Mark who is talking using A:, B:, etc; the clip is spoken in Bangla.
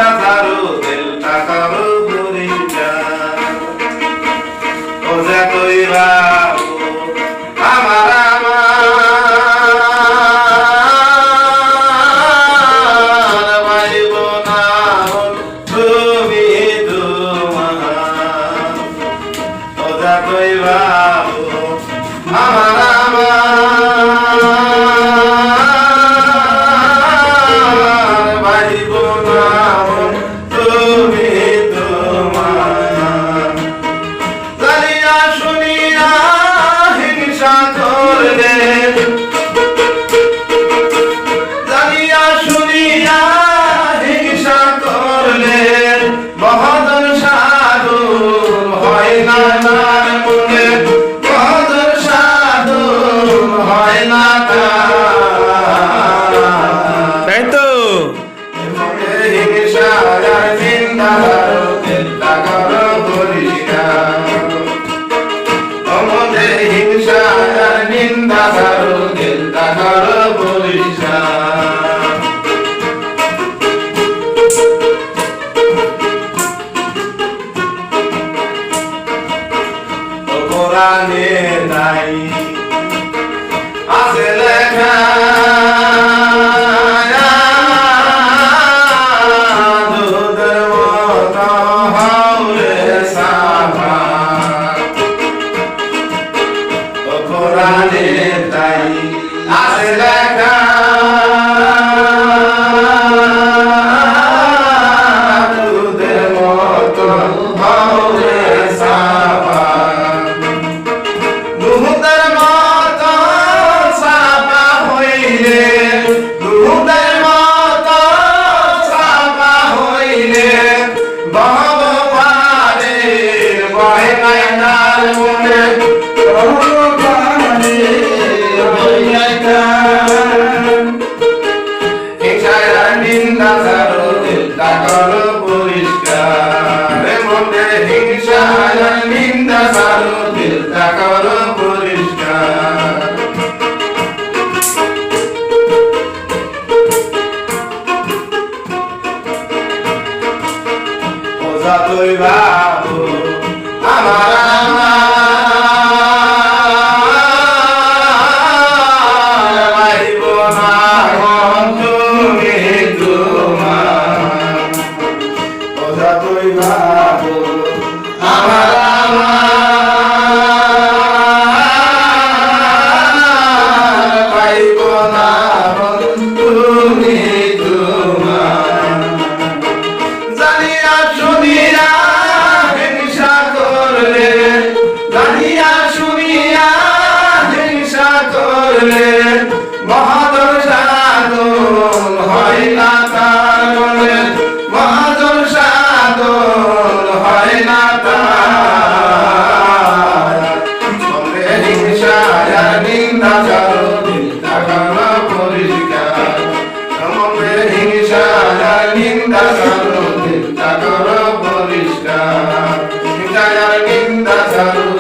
A: নিন্দা ছাড়ো দিলটা করো পরিষ্কার ও যে কইবা আমার ভাইব না তুমি তোমার ও যে কইবা
B: তাই তো
A: নিন্দা ছাড়ো দিলটা করো পরিষ্কার কোরআনে নাই আছে লেখা দুধের মতো হাওরে সাফা কোরআনে তাই আছে লেখা দুধের মতো হাওরে সাফা দুধের মতো সাফা হইলে দুধের মতো সাফা হইলে ভগবানের ভয় নাই তার মনে নিন্দা ছাড়ো দিলটা করো পরিষ্কার মনে হিংসা নিন্দা ছাড়ো দিলটা করো পরিষ্কার ওজা তুই বাবু আমার মহাজন সাধন হয় না তার মনে মহাজন সাধন হয় না তার হিংসা নিন্দা ছাড়ো দিলটা করো পরিষ্কার হিংসা নিন্দা ছাড়ো দিলটা করো পরিষ্কার হিংসা নিন্দা ছাড়ো